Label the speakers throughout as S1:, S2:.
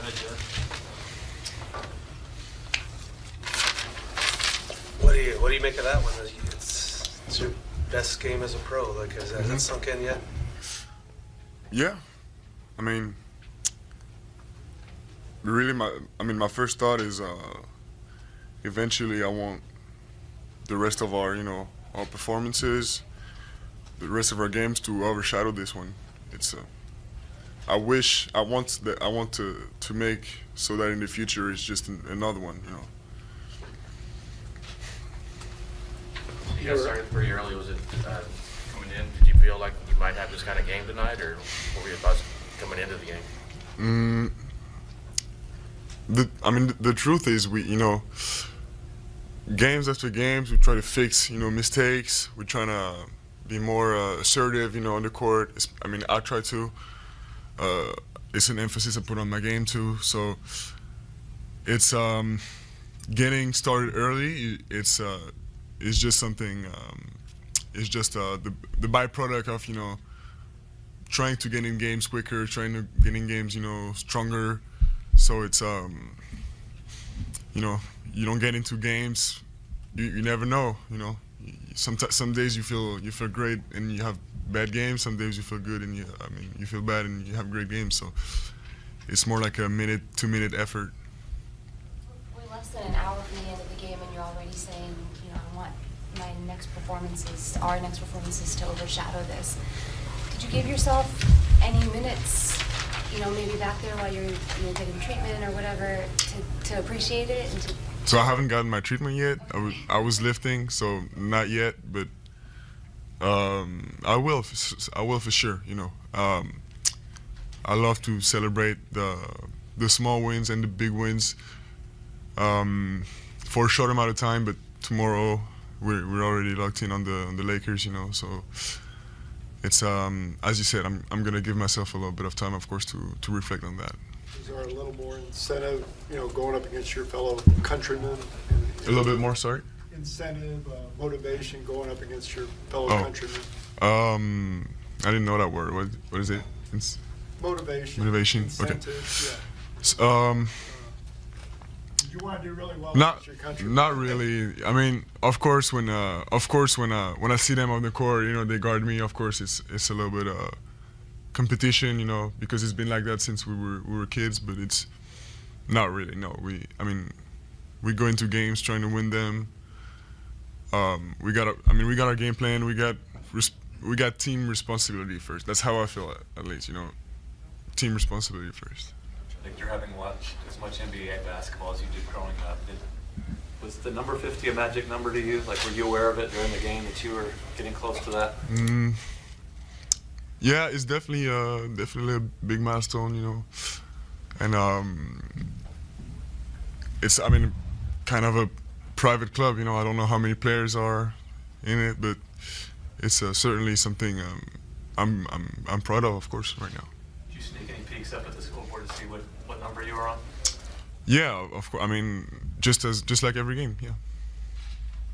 S1: ahead, Jeff.
S2: What do you make of that one? It's your best game as a pro. Like, has that sunk in yet?
S3: Yeah, I mean, really, my first thought is eventually I want the rest of our performances, the rest of our games to overshadow this one. It's I want to make so that in the future it's just another one.
S1: You guys started pretty early. Was it coming in? Did you feel like you might have this kind of game tonight, or what were your thoughts coming into the game?
S3: The truth is games after games we try to fix mistakes. We're trying to be more assertive on the court. I try to. It's an emphasis I put on my game too. So it's getting started early. It's just something. It's just the byproduct of trying to get in games quicker, trying to get in games stronger. So it's you don't get into games. You never know. Some days you feel great and you have bad games. Some days you feel good and you feel bad and you have great games. So it's more like a 2-minute effort.
S4: We're less than an hour from the end of the game, and you're already saying, I want our next performances to overshadow this. Did you give yourself any minutes, maybe back there while you're getting treatment or whatever, to appreciate it and to?
S3: So I haven't gotten my treatment yet. I was lifting, so not yet, but I will for sure. I love to celebrate the small wins and the big wins for a short amount of time. But tomorrow we're already locked in on the Lakers. So it's as you said, I'm gonna give myself a little bit of time, of course, to reflect on that.
S5: Is there a little more incentive, going up against your fellow countrymen?
S3: A little bit more, sorry.
S5: Incentive, motivation, going up against your fellow countrymen.
S3: I didn't know that word. What is it?
S5: Motivation.
S3: Motivation.
S5: Incentive,
S3: Okay.
S5: Yeah. You want to do really well against your countrymen?
S3: Not really. I mean, of course, when I see them on the court, they guard me. Of course, it's a little bit competition, because it's been like that since we were kids. But it's not really. No, we go into games trying to win them. We got our game plan. We got team responsibility first. That's how I feel, at least. Team responsibility first.
S6: Victor, having watched as much NBA basketball as you did growing up, was the number 50 a magic number to you? Like, were you aware of it during the game that you were getting close to that?
S3: Yeah, it's definitely a big milestone, and it's kind of a private club, I don't know how many players are in it, but it's certainly something I'm proud of course, right now.
S6: Did you sneak any peeks up at the scoreboard to see what number you were on?
S3: Yeah, of course. Just like every game, yeah.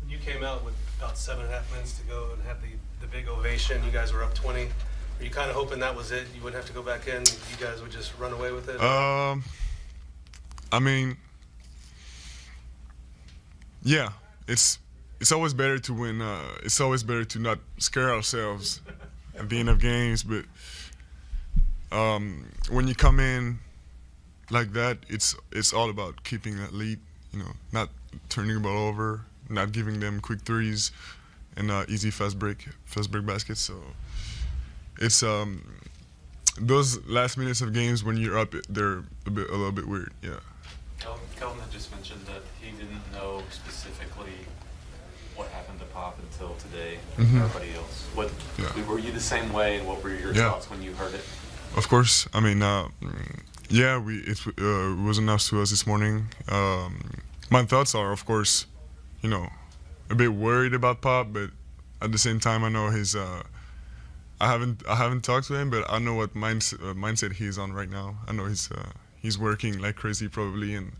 S2: When you came out with about 7.5 minutes to go and had the big ovation, you guys were up 20. Were you kind of hoping that was it? You wouldn't have to go back in? You guys would just run away with it?
S3: Yeah, it's always better to win. It's always better to not scare ourselves at the end of games. But when you come in like that, it's all about keeping that lead. Not turning the ball over, not giving them quick threes, and easy fast break baskets. So it's those last minutes of games when you're up, they're a little bit weird. Yeah.
S6: Kelvin had just mentioned that he didn't know specifically what happened to Pop until today, everybody else. Were you the same way, and what were your thoughts when you heard it?
S3: Of course. It was announced to us this morning. My thoughts are, of course, a bit worried about Pop, but at the same time, I know his. I haven't talked to him, but I know what mindset he's on right now. I know he's working like crazy probably and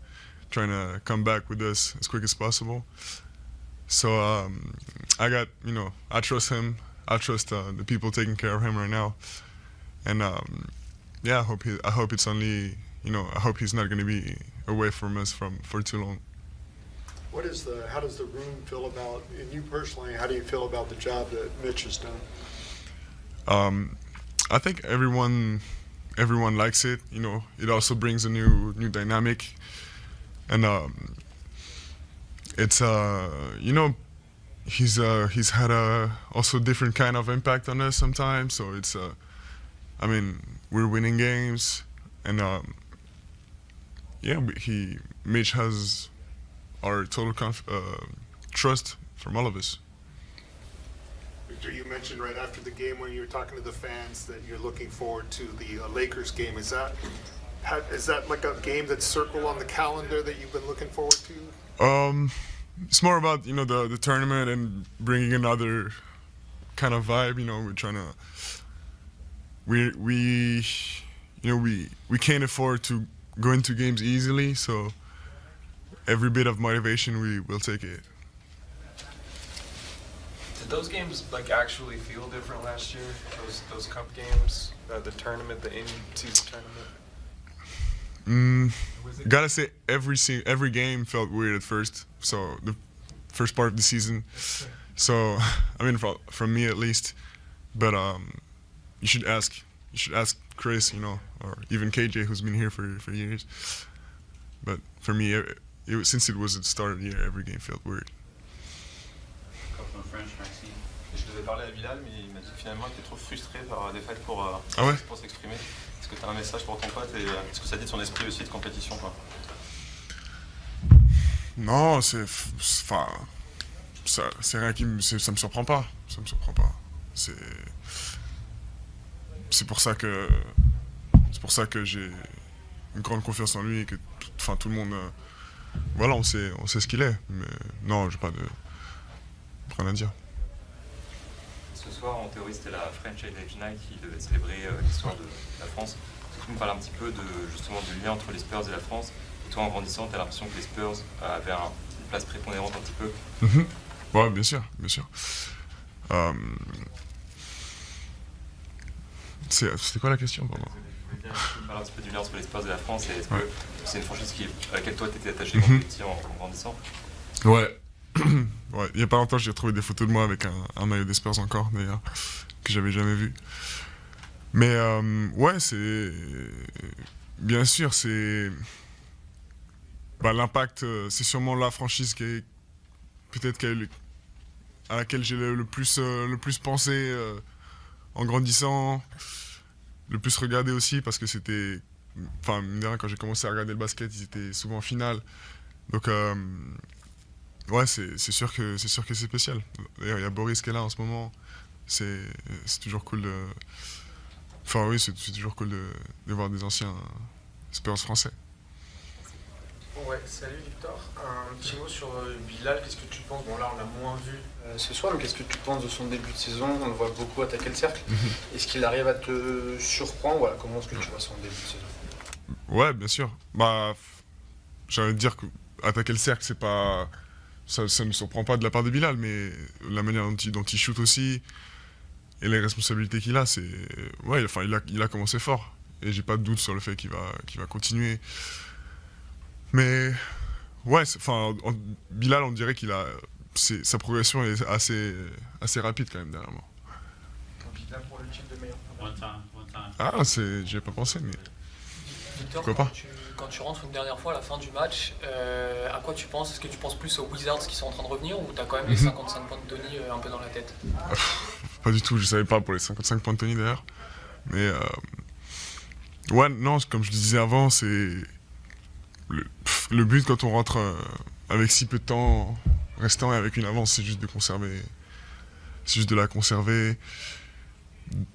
S3: trying to come back with us as quick as possible. So I trust him. I trust the people taking care of him right now, and I hope it's only I hope he's not going to be away from us for too long.
S5: How does the room feel about, and you personally, how do you feel about the job that Mitch has done?
S3: I think everyone likes it. It also brings a new dynamic, and it's he's had a also different kind of impact on us sometimes. So it's we're winning games, and Mitch has our total trust from all of us.
S7: Victor, you mentioned right after the game when you were talking to the fans that you're looking forward to the Lakers game. Is that like a game that's circled on the calendar that you've been looking forward to?
S3: It's more about the tournament and bringing another kind of vibe. We're trying to we can't afford to go into games easily, so every bit of motivation we will take it.
S8: Did those games actually feel different last year? Those cup games, the tournament, the in-season tournament.
S3: Gotta say, every game felt weird at first. So the first part of the season. So from me at least. But you should ask Chris, or even KJ, who's been here for years. But for me, since it was at the start of the year, every game felt weird.
S6: Je devais parler à Bilal, mais il m'a dit finalement qu'il était trop frustré par la défaite pour s'exprimer. Est-ce que tu as un message pour ton pote et est-ce que ça dit de son esprit aussi de compétition, quoi?
S3: Non, c'est rien ça me surprend pas. Ça me surprend pas. C'est pour ça que j'ai une grande confiance en lui et que tout le monde on sait ce qu'il est. Mais non, j'ai pas rien à dire.
S6: Ce soir, en théorie, c'était la French Heritage Night qui devait célébrer l'histoire de la France. Est-ce que tu me parles un petit peu justement du lien entre les Spurs et la France? Et toi, en grandissant, tu as l'impression que les Spurs avaient une place prépondérante un petit peu?
S3: Ouais, bien sûr. C'était quoi la question, pardon?
S6: Tu me parles un petit peu du lien entre les Spurs et la France, et est-ce que c'est une franchise à laquelle toi, tu étais attaché quand tu étais petit en grandissant?
S3: Ouais. Ouais, il y a pas longtemps, j'ai retrouvé des photos de moi avec un maillot des Spurs encore, d'ailleurs, que j'avais jamais vu. Mais ouais, bien sûr, l'impact, c'est sûrement la franchise à laquelle j'ai le plus pensé en grandissant, le plus regardé aussi, parce que c'était, mine de rien, quand j'ai commencé à regarder le basket, ils étaient souvent en finale. Donc ouais, c'est sûr que c'est spécial. D'ailleurs, il y a Boris qui est là en ce moment. C'est toujours cool de... Enfin oui, c'est toujours cool de voir des anciens Spurs français.
S8: Ouais, salut Victor. Un petit mot sur Bilal, qu'est-ce que tu penses? Bon là on l'a moins vu ce soir, mais qu'est-ce que tu penses de son début de saison? On le voit beaucoup attaquer le cercle. Est-ce qu'il arrive à te surprendre? Voilà, comment est-ce que tu vois son début de saison?
S3: Ouais, bien sûr. J'ai envie de dire qu'attaquer le cercle, c'est pas... Ça ne me surprend pas de la part de Bilal, mais la manière dont il shoot aussi et les responsabilités qu'il a, c'est... Ouais, il a commencé fort. Et j'ai pas de doute sur le fait qu'il va continuer. Mais ouais, Bilal, on dirait sa progression est assez rapide quand même derrière moi.
S8: Bilal pour le titre de meilleur.
S9: One time.
S3: Ah, j'y ai pas pensé, mais
S10: Victor,
S3: pourquoi pas.
S10: Quand tu rentres une dernière fois à la fin du match, à quoi tu penses? Est-ce que tu penses plus aux Wizards qui sont en train de revenir ou t'as quand même les 55 points de Tony un peu dans la tête?
S3: Pas du tout, je savais pas pour les 55 points de Tony d'ailleurs. Mais ouais, non, comme je le disais avant, c'est le but quand on rentre avec si peu de temps restant et avec une avance, c'est juste de la conserver,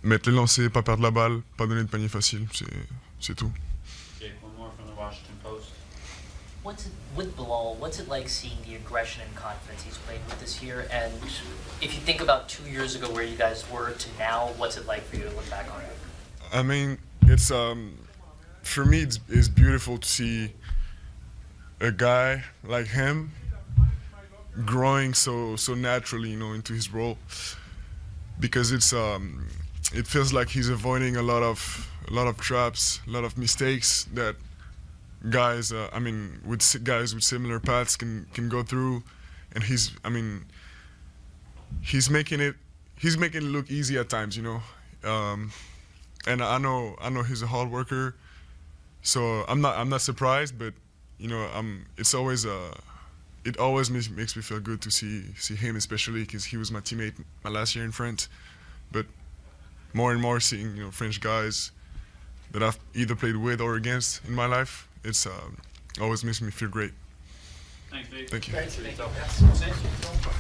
S3: mettre les lancers, pas perdre la balle, pas donner de panier facile, c'est tout.
S9: Jake, one more from the Washington Post.
S11: With Bilal, what's it like seeing the aggression and confidence he's played with this year? And if you think about 2 years ago where you guys were to now, what's it like for you to look back on it?
S3: I mean, it's for me it's beautiful to see a guy like him growing so naturally, into his role, because it feels like he's avoiding a lot of traps, a lot of mistakes that guys. I mean, guys with similar paths can go through, and he's making it look easy at times, you know. And I know he's a hard worker, so I'm not surprised, but you know, it always makes me feel good to see him, especially because he was my teammate my last year in France. But more and more seeing, you know, French guys that I've either played with or against in my life, it's always makes me feel great.
S9: Thanks, Dave.
S3: Thank you.
S5: Thank you.
S11: Thank you.